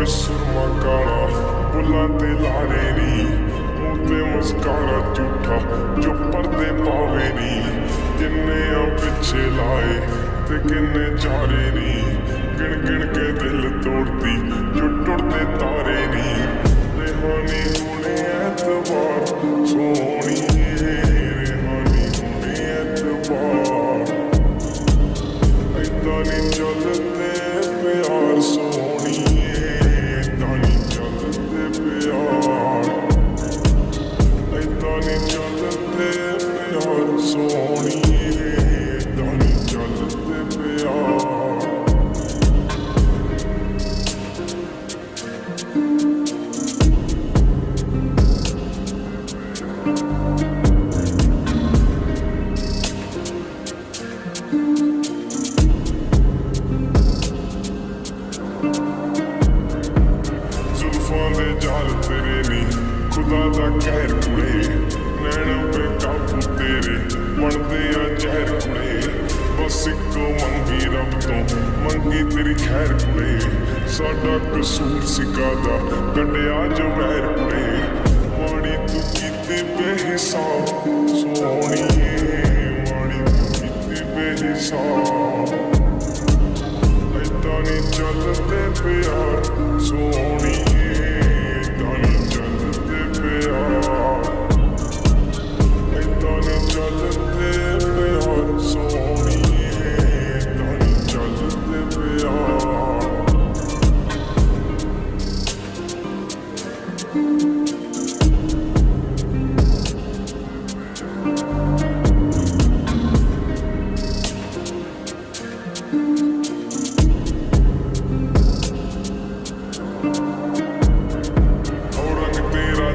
ਵਿੱਚ ਸੁਰਮਾ ਕਾਲਾ, ਬੁੱਲਾਂ ਤੇ ਲਾਰੇ ਨੀ, ਮੂੰਹ ਤੇ ਮੁਸਕਾਰਾ ਝੂਠਾ ਜੋ ਪਰਦੇ ਪਾਵੇ ਨੀ। ਕਿੰਨੇ ਆ ਪਿੱਛੇ ਲਾਏ ਤੇ ਕਿੰਨੇ ਚਾਰੇ ਨੀ, ਗਿਣ ਗਿਣ ਕੇ ਦਿਲ ਤੋੜਦੀ ਜੋ ਟੁੱਟਦੇ ਤਾਰੇ ਨੀ। ਰਿਹਾਨੀ ਹੁਣੇ ਐਤਵਾਰ ਸੋਹਣੀਏ, ਰਿਹਾਨੀ ਹੁਣੇ ਐਤਵਾਰ, ਏਦਾਂ ਨੀ ਚੱਲਦੇ ਪਿਆਰ ਸੋਹਣੀਏ, ਏਦਾਂ ਨੀ ਚੱਲਦੇ ਪਿਆਰ, ਏਦਾਂ ਨੀ ਚੱਲਦੇ ਪਿਆਰ ਸੋਹਣੀਏ, ਏਦਾਂ ਨੀ ਚੱਲਦੇ ਪਿਆਰ। ਜ਼ੁਲਫਾਂ ਦੇ ਜਾਲ ਤੇਰੇ ਨੀ, ਖੁਦਾ ਦਾ ਕਹਿਰ ਕੁੜੇ, ਨੈਣਾ ਬੇਕਾਬੂ ਤੇਰੇ ਬਣਦੇ ਆ ਜ਼ਹਿਰ ਕੁੜੇ। ਬਸ ਇੱਕੋ ਮੰਗੀ ਰੱਬ ਤੋਂ, ਮੰਗੀ ਤੇਰੀ ਖੈਰ ਕੁੜੇ, ਸਾਡਾ ਕਸੂਰ ਸੀ ਕਾਹਦਾ ਕੱਢਿਆ ਜੋ ਵੈਰ ਕੁੜੇ। ਮਾੜੀ ਤੂੰ ਕੀਤੀ ਬੇਹਿਸਾਬ ਸੋਹਣੀਏ, ਮਾੜੀ ਤੂੰ ਕੀਤੀ ਬੇਹਿਸਾਬ, ਏਦਾਂ ਨੀ ਚੱਲਦੇ ਪਿਆਰ ਸੋਹਣੀਏ, ਏਦਾਂ ਨੀ ਚੱਲਦੇ ਪਿਆਰ, ਏਦਾਂ ਨੀ ਚੱਲਦੇ ਪਿਆਰ ਸੋਹਣੀਏ, ਏਦਾਂ ਨੀ ਚੱਲਦੇ ਪਿਆਰ।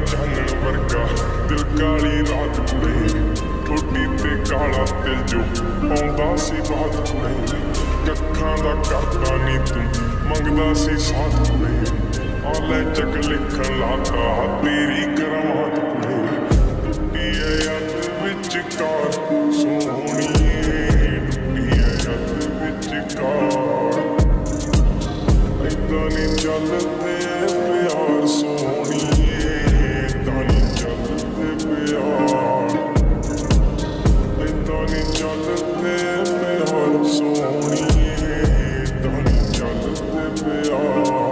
ਚਾਨਣ ਵਰਗਾ ਦਿਲ ਕਾਲੀ ਰਾਤ ਕੁੜੇ, ਠੋਡੀ ਤੇ ਕਾਲਾ ਤਿਲ ਜੋ ਪਾਉਂਦਾ ਸੀ ਬਾਤ ਕੁੜੇ। ਕੱਖਾਂ ਦਾ ਕਰਦਾ ਨੀ ਤੂੰ ਮੰਗਦਾ ਸੀ ਸਾਥ ਕੁੜੇ, ਆ ਲੈ ਚੱਕ ਲਿਖਣ ਲਾਤਾ ਤੇਰੀ ਕਰਾਮਾਤ ਕੁੜੇ। ਟੁੱਟੀ ਐ ਅੱਧ ਵਿਚਕਾਰ ਸੋਹਣੀਏ, ਟੁੱਟੀ ਐ ਅੱਧ ਵਿਚਕਾਰ, ਏਦਾਂ ਨੀ ਚੱਲਦੇ ਪਿਆਰ ਸੋਹਣੀਏ, ਏਦਾਂ ਨੀ ਚੱਲਦੇ ਪਿਆਰ, ਏਦਾਂ ਨੀ ਚੱਲਦੇ ਪਿਆਰ ਸੋਹਣੀਏ, ਏਦਾਂ ਨੀ ਚੱਲਦੇ ਪਿਆਰ।